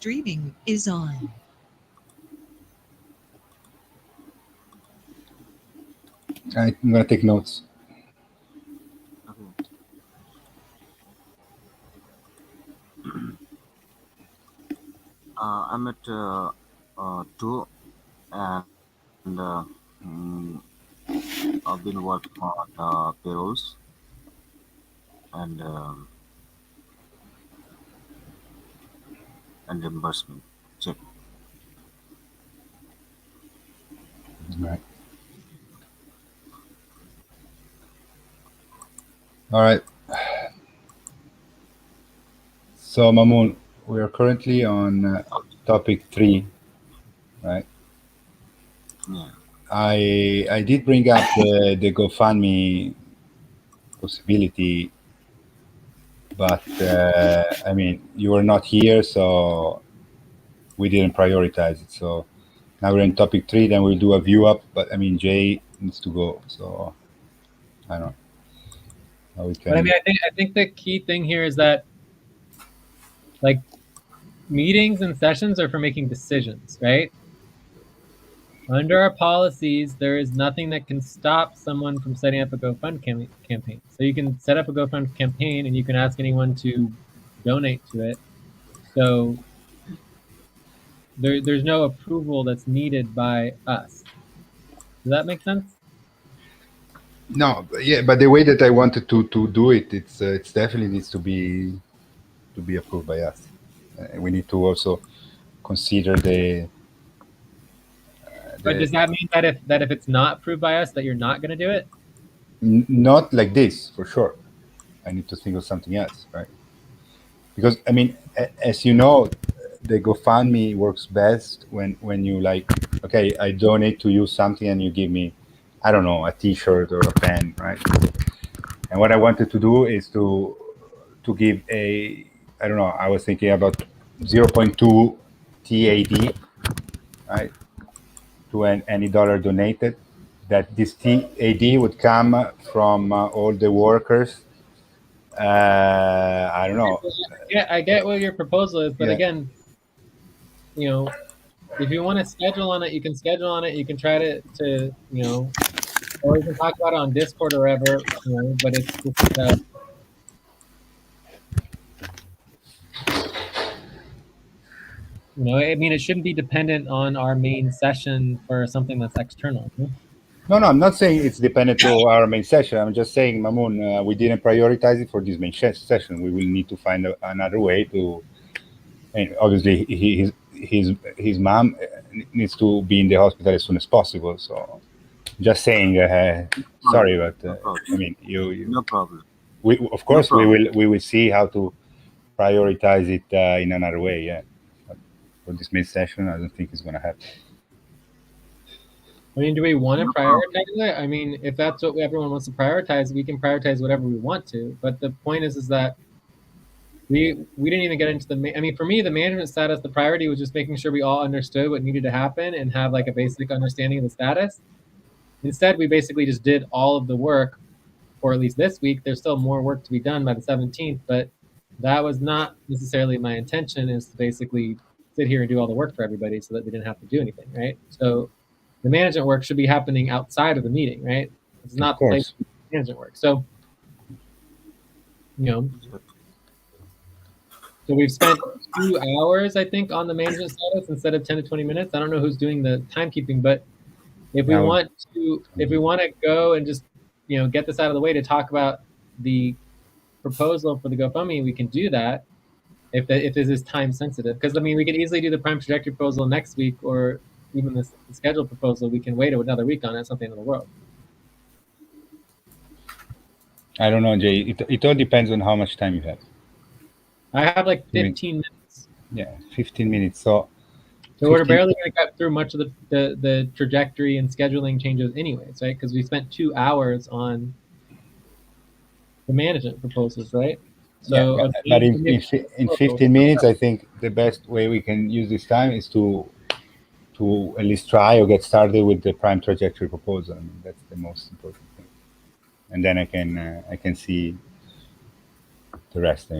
streaming is on. I'm going to take notes. Okay. I'm at 2, and I've been working on payrolls and reimbursement check. Right. All right. So, Mamoon, we are currently on topic 3, right? Yeah. I did bring up the GoFundMe possibility, but I mean, you were not here, so we didn't prioritize it. So now we're in topic 3, then we'll do a view up. But I mean, Jay needs to go, so I don't know how we can. But I mean, I think the key thing here is that, like, meetings and sessions are for making decisions, right? Under our policies, there is nothing that can stop someone from setting up a GoFund campaign. So you can set up a GoFund campaign and you can ask anyone to donate to it. So there's no approval that's needed by us. Does that make sense? No, yeah, but the way that I wanted to do it, it's definitely needs to be approved by us. We need to also consider the. But does that mean that if it's not approved by us, that you're not going to do it? Not like this, for sure. I need to think of something else, right? Because I mean, as you know, the GoFundMe works best when you like, okay, I donate to you something and you give me, I don't know, a T-shirt or a pen, right? And what I wanted to do is to give a, I don't know, I was thinking about 0.2 TAD, right? To any dollar donated, that this TAD would come from all the workers. I don't know. Yeah, I get what your proposal is, but Yeah. again, you know, if you want to schedule on it, you can schedule on it. You can try to you know, or you can talk about it on Discord or wherever, you know. But it's just, you know, I mean, it shouldn't be dependent on our main session for something that's external. No, I'm not saying it's dependent to our main session. I'm just saying, Mamoon, we didn't prioritize it for this main session. We will need to find another way to. And obviously, his mom needs to be in the hospital as soon as possible. So, just saying, sorry, but I mean, you. No problem. We of course No we will see how to prioritize it in another way. Yeah, but for this main session, I don't think it's gonna happen. I mean, do we want to prioritize it? I mean, if that's what everyone wants to prioritize, we can prioritize whatever we want to. But the point is that we didn't even get into I mean, for me, the management status, the priority was just making sure we all understood what needed to happen and have like a basic understanding of the status. Instead, we basically just did all of the work, or at least this week. There's still more work to be done by the 17th, but that was not necessarily my intention, is to basically sit here and do all the work for everybody so that we didn't have to do anything, right? So the management work should be happening outside of the meeting, right? It's not the place for management work. So, you know, so we've spent 2 hours, I think, on the management status instead of 10 to 20 minutes. I don't know who's doing the timekeeping, but if we want to go and just, you know, get this out of the way to talk about the proposal for the GoFundMe, we can do that if this is time sensitive. Because I mean, we can easily do the prime trajectory proposal next week, or even the scheduled proposal. We can wait another week on it. It's not the end of the world. I don't know, Jay. It all depends on how much time you have. I have like 15 minutes. Yeah, 15 minutes. So we're barely going to get through much of the trajectory and scheduling changes anyways, right? Because we spent 2 hours on the management proposals, right? So, yeah, but in 15 minutes, I think the best way we can use this time is to at least try or get started with the prime trajectory proposal. I mean, that's the most important thing. And then I can see the rest.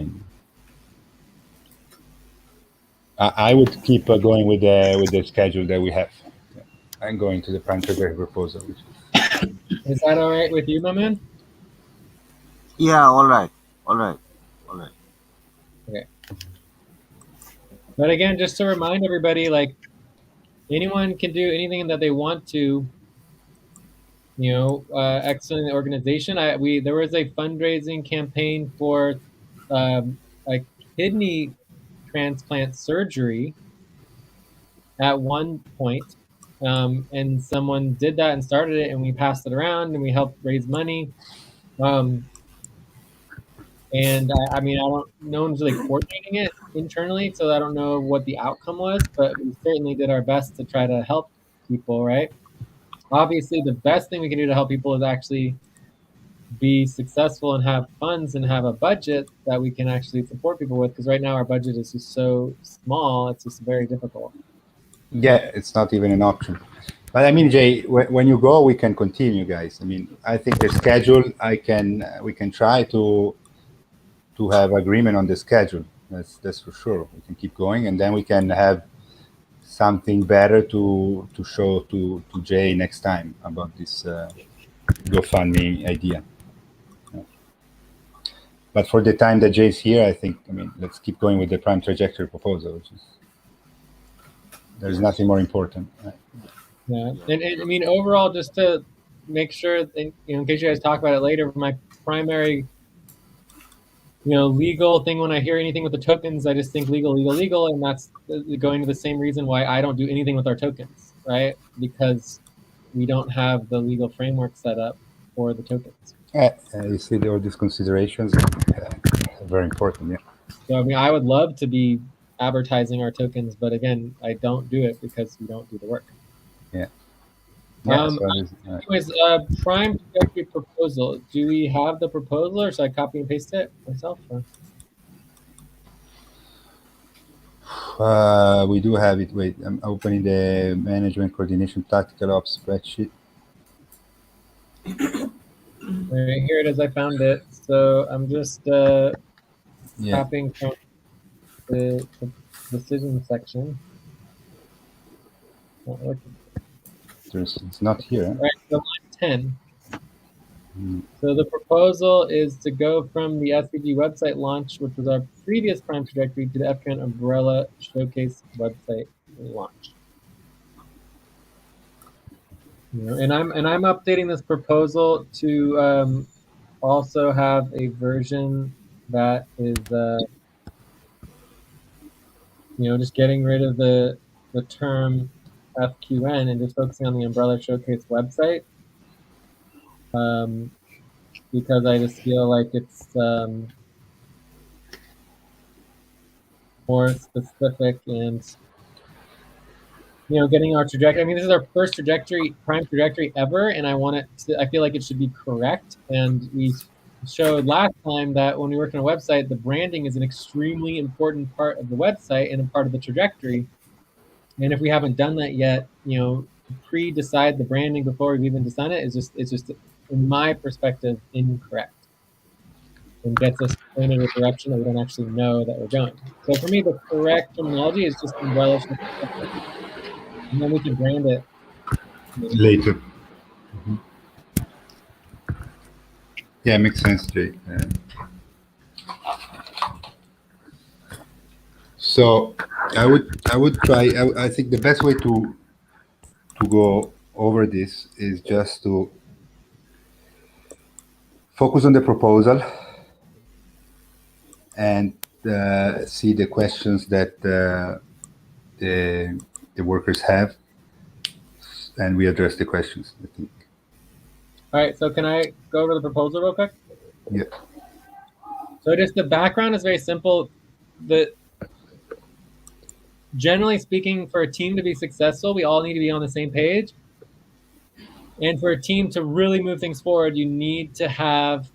I would keep going with the schedule that we have. Yeah. I'm going to the prime trajectory proposal, which Is that all right with you, my man? Yeah, all right. All right. All right. Okay. But again, just to remind everybody, like anyone can do anything that they want to. Excellent organization. There was a fundraising campaign for a kidney transplant surgery at one point, and someone did that and started it, and we passed it around and we helped raise money. Um, and I mean, I don't. No one's really coordinating it internally, so I don't know what the outcome was, but we certainly did our best to try to help people. Right? Obviously, the best thing we can do to help people is actually be successful and have funds and have a budget that we can actually support people with. Because right now our budget is just so small, it's just very difficult. yeah, it's not even an option. But I mean, Jay, when you go, we can continue, guys. I mean, I think the schedule, we can try to have agreement on the schedule. That's for sure. We can keep going, and then we can have something better to show to Jay next time about this GoFundMe idea. But for the time that Jay's here, I think, I mean, let's keep going with the prime trajectory proposal, which is, there's Yes. nothing more important. Yeah, Yeah. and I mean overall, just to make sure, in case you guys talk about it later, my primary, legal thing when I hear anything with the tokens, I just think legal, legal, legal, and that's going to the same reason why I don't do anything with our tokens, right? Because we don't have the legal framework set up for the tokens. You see all these considerations, very important. Yeah. So I mean, I would love to be advertising our tokens, but again, I don't do it because we don't do the work. Yeah. Yeah. Um, So anyways, prime trajectory proposal. Do we have the proposal, or should I copy and paste it myself? Or? we do have it. Wait, I'm opening the management coordination tactical ops spreadsheet. All right, here it is. I found it. So I'm just Yeah. copying from the decision section. Not working. It's not here. All right, so line 10. Mm. So the proposal is to go from the SVG website launch, which was our previous prime trajectory, to the FCAN umbrella showcase website launch. And I'm updating this proposal to also have a version that is just getting rid of the term FQN and just focusing on the umbrella showcase website. Because I just feel like it's more specific and getting our trajectory. I mean, this is our first prime trajectory ever, and I feel like it should be correct. And we showed last time that when we work on a website, the branding is an extremely important part of the website and a part of the trajectory. And if we haven't done that yet, pre-decide the branding before we've even done it it's just in my perspective incorrect, and gets us pointed in a direction that we don't actually know that we're going. So for me, the correct terminology is just umbrella, and then we can brand it Later. Yeah, makes sense, Jay. So I would try. I think the best way to go over this is just to focus on the proposal and see the questions that the workers have, and we address the questions, I think. All right, so can I go over the proposal real quick? Yeah. So just the background is very simple. Generally speaking, for a team to be successful, we all need to be on the same page. And for a team to really move things forward, you need to have,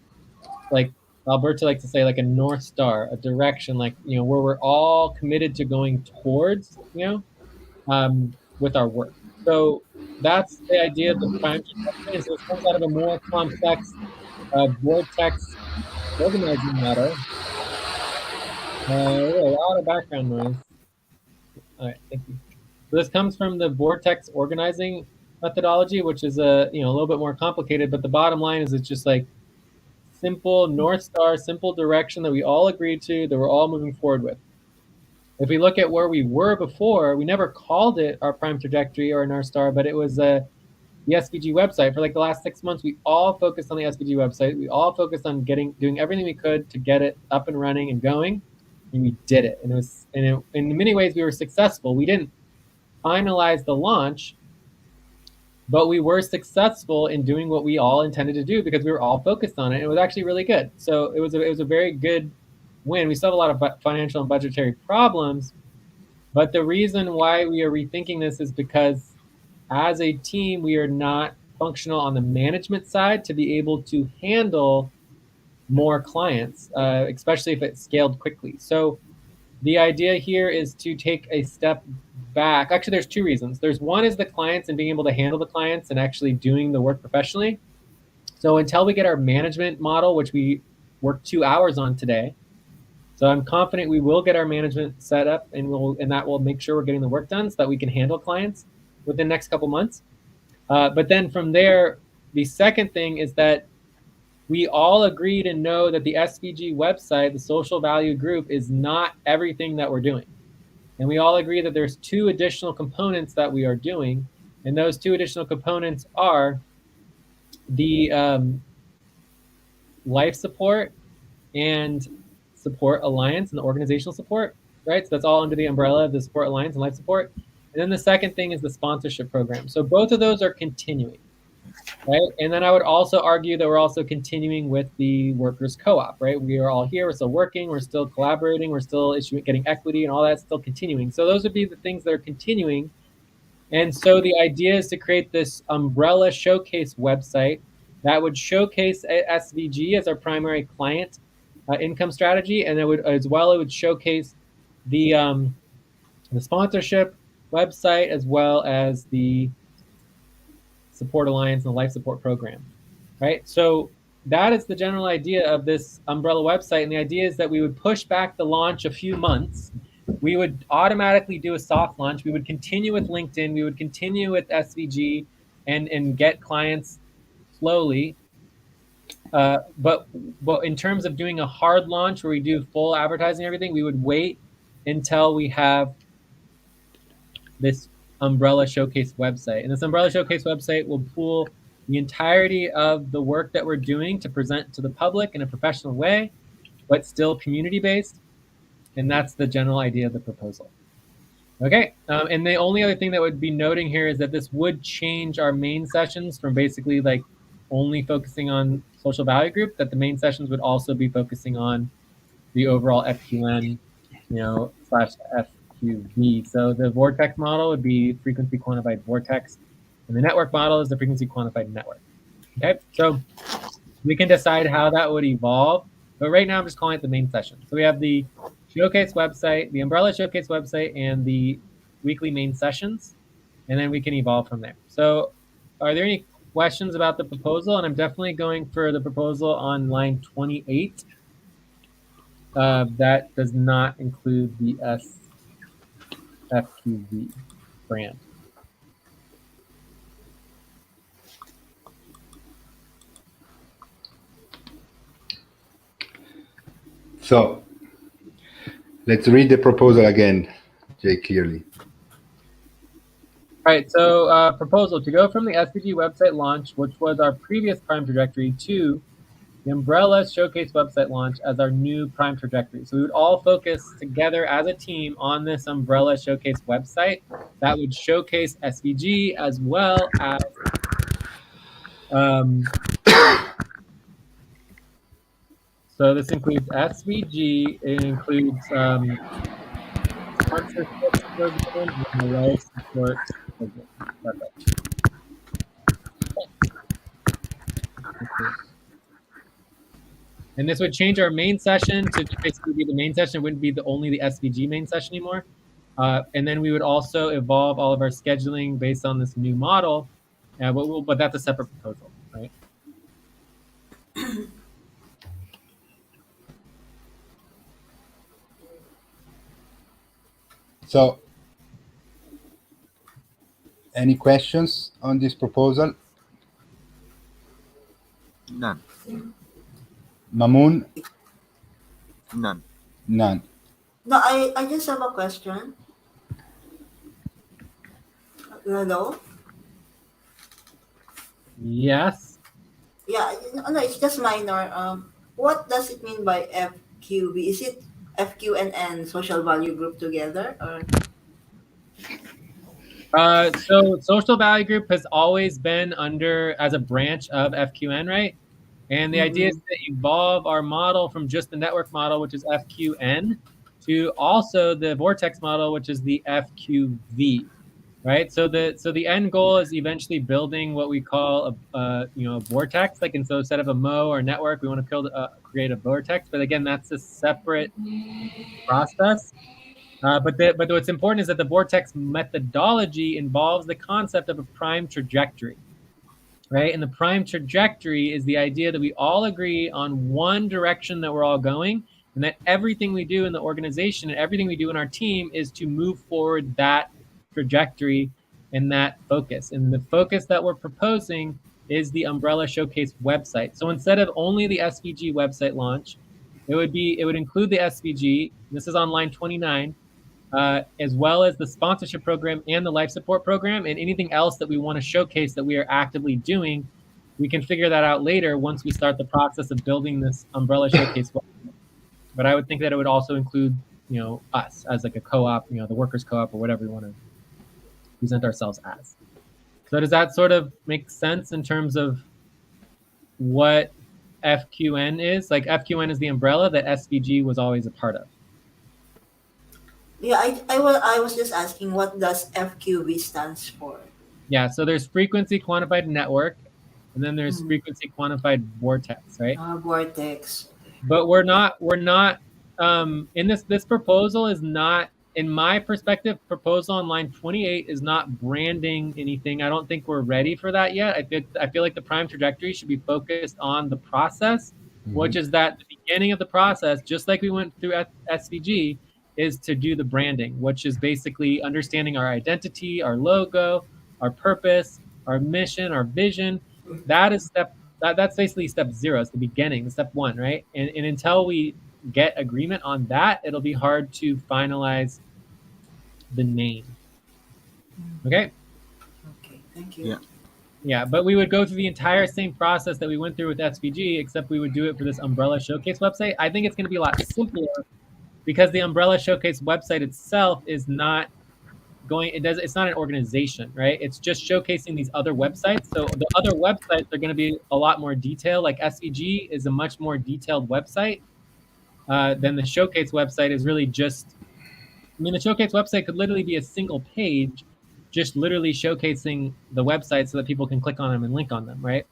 like Alberto likes to say, like a North Star, a direction, like, where we're all committed to going towards, with our work. So that's the idea of the prime trajectory. So it comes out of a more complex vortex organizing model. A lot of background noise. All right, thank you. So this comes from the Vortex organizing methodology, which is a little bit more complicated, but the bottom line is it's just like simple North Star, simple direction that we all agreed to, that we're all moving forward with. If we look at where we were before, we never called it our prime trajectory or North Star, but it was the SVG website. For like the last 6 months, we all focused on the SVG website. We all focused on doing everything we could to get it up and running and going, and we did it. And in many ways, we were successful. We didn't finalize the launch, but we were successful in doing what we all intended to do because we were all focused on it. It was actually really good. So it was a very good win. We still have a lot of financial and budgetary problems, but the reason why we are rethinking this is because as a team, we are not functional on the management side to be able to handle more clients, especially if it's scaled quickly. So the idea here is to take a step back. Actually, there's two reasons. There's one is the clients and being able to handle the clients and actually doing the work professionally. So until we get our management model, which we worked 2 hours on today, so I'm confident we will get our management set up, and that will make sure we're getting the work done so that we can handle clients within the next couple months. But then from there, the second thing is that we all agreed and know that the SVG website, the social value group, is not everything that we're doing. And we all agree that there's two additional components that we are doing. And those two additional components are the life support and support alliance and the organizational support, right? So that's all under the umbrella of the support alliance and life support. And then the second thing is the sponsorship program. So both of those are continuing. Right. And then I would also argue that we're also continuing with the workers co-op, right? We are all here, we're still working, we're still collaborating, we're still getting equity, and all that's still continuing. So those would be the things that are continuing. And so the idea is to create this umbrella showcase website that would showcase SVG as our primary client income strategy, and it would showcase the sponsorship website as well as the support alliance and the life support program, right? So that is the general idea of this umbrella website. And the idea is that we would push back the launch a few months. We would automatically do a soft launch. We would continue with LinkedIn. We would continue with SVG and get clients slowly. But in terms of doing a hard launch where we do full advertising and everything, we would wait until we have this umbrella showcase website. And this umbrella showcase website will pool the entirety of the work that we're doing to present to the public in a professional way, but still community-based. And that's the general idea of the proposal. Okay, and the only other thing that would be noting here is that this would change our main sessions from basically like only focusing on social value group, that the main sessions would also be focusing on the overall FQN, /FQV. So the vortex model would be frequency quantified vortex, and the network model is the frequency quantified network. Okay, so we can decide how that would evolve, but right now I'm just calling it the main session. So we have the showcase website, the umbrella showcase website, and the weekly main sessions, and then we can evolve from there. So are there any questions about the proposal? And I'm definitely going for the proposal on line 28. That does not include the SFQV brand. So let's read the proposal again, Jay, clearly. All right, so proposal to go from the SVG website launch, which was our previous prime trajectory, to the umbrella showcase website launch as our new prime trajectory. So we would all focus together as a team on this umbrella showcase website that would showcase SVG as well as so this includes SVG, it includes sponsorships programs and the life support program. Okay. And this would change our main session to basically be the main session. It wouldn't be only the SVG main session anymore. And then we would also evolve all of our scheduling based on this new model. But that's a separate proposal, right? So Any questions on this proposal? None. Mamoon? None. None. No, I just have a question. Hello? Yes. Yeah, no, it's just minor. What does it mean by FQB? Is it FQNN social value group together or? So social value group has always been under as a branch of FQN, right? And the idea is Mm-mm. to evolve our model from just the network model, which is FQN, to also the vortex model, which is the FQV, right? So the end goal is eventually building what we call a vortex. Like, and so instead of a Mo or network, we want to create a vortex. But again, that's a separate process. But what's important is that the vortex methodology involves the concept of a prime trajectory, right? And the prime trajectory is the idea that we all agree on one direction that we're all going, and that everything we do in the organization and everything we do in our team is to move forward that trajectory and that focus. And the focus that we're proposing is the Umbrella Showcase website. So instead of only the SVG website launch, it would include the SVG. This is on line 29, as well as the sponsorship program and the life support program, and anything else that we want to showcase that we are actively doing. We can figure that out later once we start the process of building this Umbrella Showcase. But I would think that it would also include, us as like a co-op, the workers co-op or whatever we want to present ourselves as. So does that sort of make sense in terms of what FQN is? Like, FQN is the umbrella that SVG was always a part of. Yeah, I was just asking what does FQB stands for? Yeah, so there's frequency quantified network, and then there's Mm. frequency quantified vortex, right? Vortex. But we're not in this proposal is not, in my perspective, proposal on line 28 is not branding anything. I don't think we're ready for that yet. I feel like the prime trajectory should be focused on the process, which is that the beginning of the process, just like we went through at SVG, is to do the branding, which is basically understanding our identity, our logo, our purpose, our mission, our vision. That is that's basically step zero. It's the beginning, step one, right? And until we get agreement on that, it'll be hard to finalize the name. Okay. Okay, thank you. Yeah. Yeah, but we would go through the entire same process that we went through with SVG, except we would do it for this Umbrella Showcase website. I think it's going to be a lot simpler because the Umbrella Showcase website itself is not it's not an organization, right? It's just showcasing these other websites. So the other websites are going to be a lot more detailed. Like SVG is a much more detailed website than the Showcase website is really just. I mean, the Showcase website could literally be a single page, just literally showcasing the website so that people can click on them and link on them, right?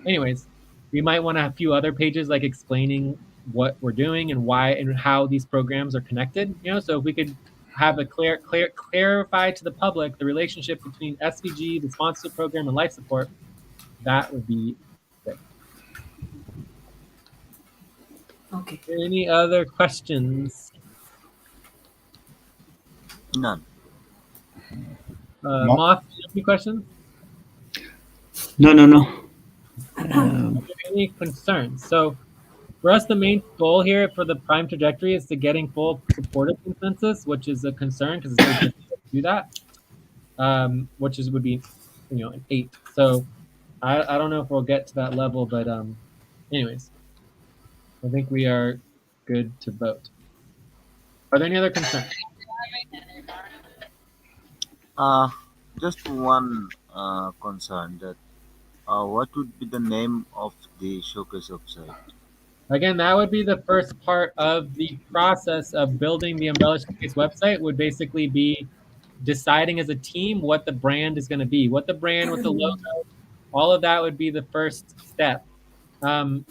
Anyways, we might want to have a few other pages like explaining what we're doing and why and how these programs are connected. So if we could have a clarify to the public the relationship between SVG, the sponsorship program, and life support, that would be great. Okay. Any other questions? None. Moth, do you have any questions? No. Any concerns? So for us, the main goal here for the prime trajectory is to getting full supportive consensus, which is a concern because it's very difficult to do that, which would be, an 8. So I don't know if we'll get to that level, but anyways, I think we are good to vote. Are there any other concerns? Just one concern that what would be the name of the showcase website? Again, that would be the first part of the process of building the Umbrella Showcase website. Would basically be deciding as a team what the brand is going to be, what the brand, what the logo, all of that would be the first step. Um,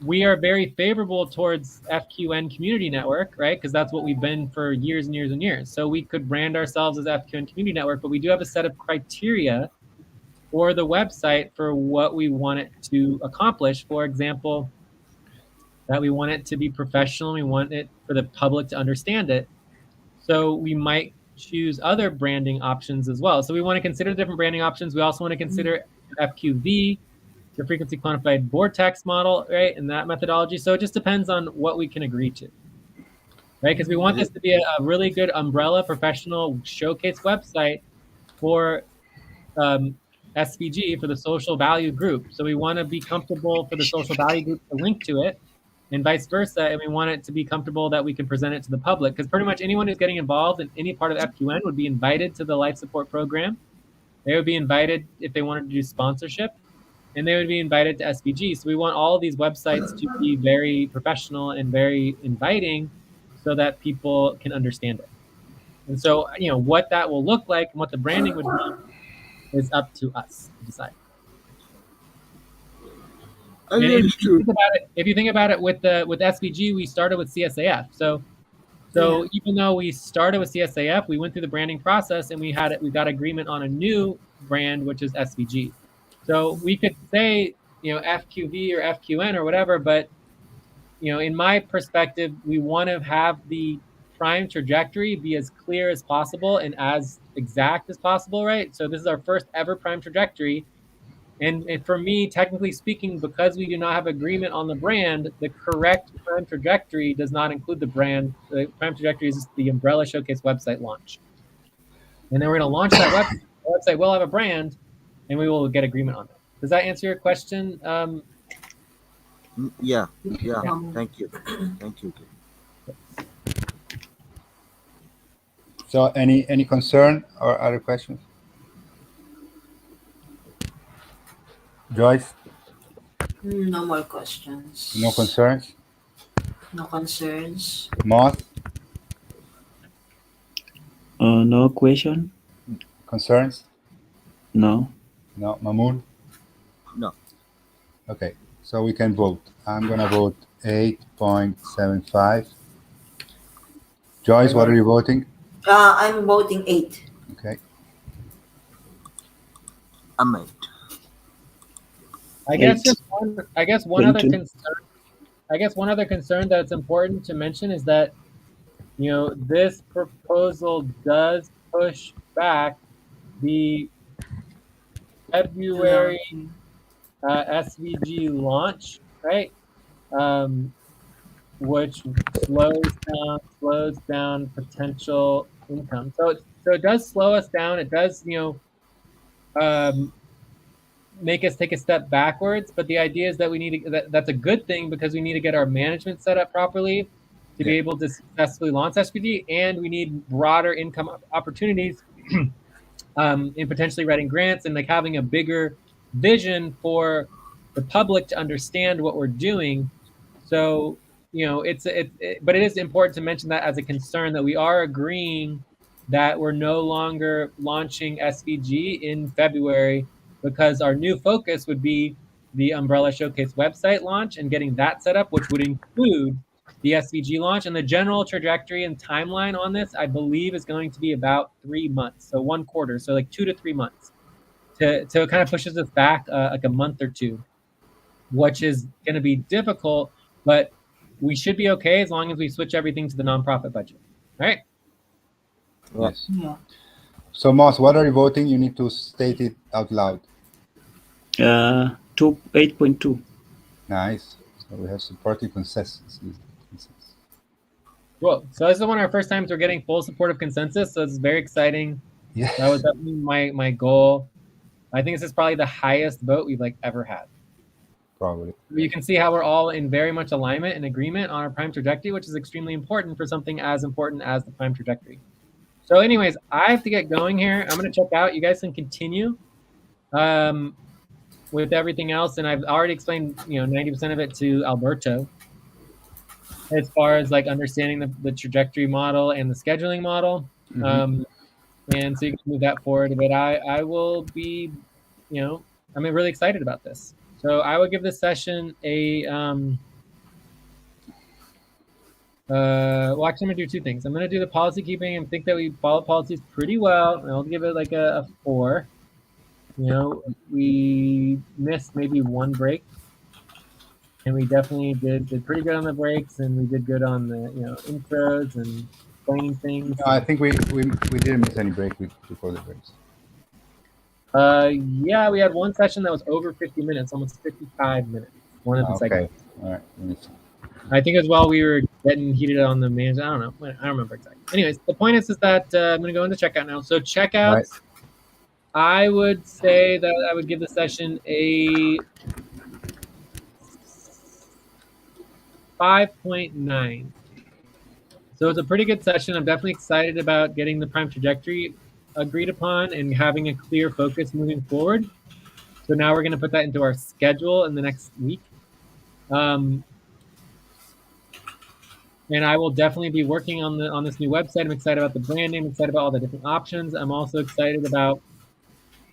we are very favorable towards FQN Community Network, right? Because that's what we've been for years and years and years. So we could brand ourselves as FQN Community Network, but we do have a set of criteria for the website for what we want it to accomplish. For example, that we want it to be professional. We want it for the public to understand it. So we might choose other branding options as well. So we want to consider different branding options. We also want to consider FQV, the frequency quantified vortex model, right? And that methodology. So it just depends on what we can agree to, right? Because we want this to be a really good umbrella professional showcase website for SVG, for the social value group. So we want to be comfortable for the social value group to link to it and vice versa. And we want it to be comfortable that we can present it to the public, because pretty much anyone who's getting involved in any part of FQN would be invited to the life support program. They would be invited if they wanted to do sponsorship, and they would be invited to SVG. So we want all of these websites to be very professional and very inviting so that people can understand it. And so, what that will look like and what the branding would be is up to us to decide. And if you think about it with SVG, we started with CSAF. So even though we started with CSAF, we went through the branding process and we got agreement on a new brand, which is SVG. So we could say, FQV or FQN or whatever, but in my perspective, we want to have the prime trajectory be as clear as possible and as exact as possible, right? So this is our first ever prime trajectory. And for me, technically speaking, because we do not have agreement on the brand, the correct prime trajectory does not include the brand. The prime trajectory is the Umbrella Showcase website launch. And then we're going to launch that website. The website will have a brand, and we will get agreement on it. Does that answer your question? Yeah. Thank you. Thank you. So any concern or other questions? Joyce? No more questions. No concerns? No concerns. Moth? No question? Concerns? No. No. Mamoon? No. Okay, so we can vote. I'm going to vote 8.75. Joyce, what are you voting? I'm voting 8. Okay. I'm 8. I guess Eight. one other 22. concern. I guess one other concern that's important to mention is that this proposal does push back the February SVG launch, right? Which slows down potential income. So it does slow us down. It does make us take a step backwards. But the idea is that we need to, that's a good thing, because we need to get our management set up properly to be able to successfully launch SVG, and we need broader income opportunities in potentially writing grants and having a bigger vision for the public to understand what we're doing. So but it is important to mention that as a concern, that we are agreeing that we're no longer launching SVG in February, because our new focus would be the Umbrella Showcase website launch and getting that set up, which would include the SVG launch. And the general trajectory and timeline on this, I believe, is going to be about 3 months, so 1 quarter, so 2 to 3 months. To kind of pushes us back a month or two, which is going to be difficult, but we should be okay as long as we switch everything to the nonprofit budget. All right? Yes. Yeah. So, Moss, what are you voting? You need to state it out loud. 8.2. Nice. So we have supporting consensus. Cool. So this is one of our first times we're getting full supportive consensus, so it's very exciting. Yeah. That was definitely my goal. I think this is probably the highest vote we've ever had. Probably. You can see how we're all in very much alignment and agreement on our prime trajectory, which is extremely important for something as important as the prime trajectory. So anyways, I have to get going here. I'm going to check out. You guys can continue with everything else. And I've already explained, 90% of it to Alberto, as far as understanding the trajectory model and the scheduling model. Mm-hmm. And so you can move that forward a bit. I will be, I'm really excited about this. So I would give this session a, well, actually, I'm going to do 2 things. I'm going to do the policy keeping and think that we follow policies pretty well. And I'll give it a 4. We missed maybe 1 break. And we definitely did pretty good on the breaks, and we did good on the, intros, and explaining things. No, I think we didn't miss any break before the breaks. Yeah, we had one session that was over 50 minutes, almost 55 minutes. One of the segments. Okay, all right. Let me see. I think as well we were getting heated on the management. I don't know. I don't remember exactly. Anyways, the point is that I'm going to go into checkout now. So checkouts, Right. I would say that I would give the session a 5.9. So it's a pretty good session. I'm definitely excited about getting the prime trajectory agreed upon and having a clear focus moving forward. So now we're going to put that into our schedule in the next week. And I will definitely be working on this new website. I'm excited about the brand name. I'm excited about all the different options. I'm also excited about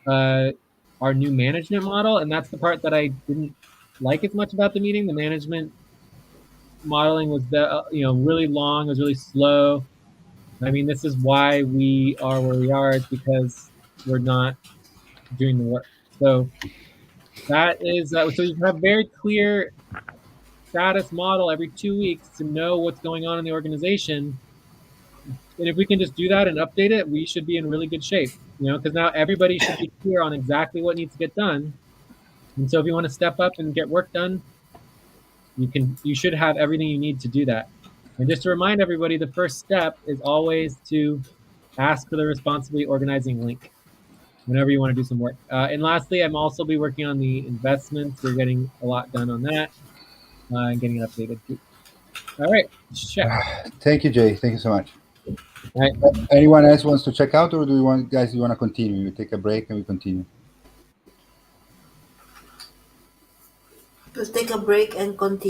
our new management model, and that's the part that I didn't like as much about the meeting. The management modeling was really long. It was really slow. I mean, this is why we are where we are. It's because we're not doing the work. So that is so you have very clear status model every 2 weeks to know what's going on in the organization. And if we can just do that and update it, we should be in really good shape, because now everybody should be clear on exactly what needs to get done. And so if you want to step up and get work done, you should have everything you need to do that. And just to remind everybody, the first step is always to ask for the responsibly organizing link whenever you want to do some work. And lastly, I'm also be working on the investments. We're getting a lot done on that and getting it updated too. All right, check. Thank you, Jay. Thank you so much. All right. Anyone else wants to check out, or do you want to continue? We take a break and we continue. We'll take a break and continue.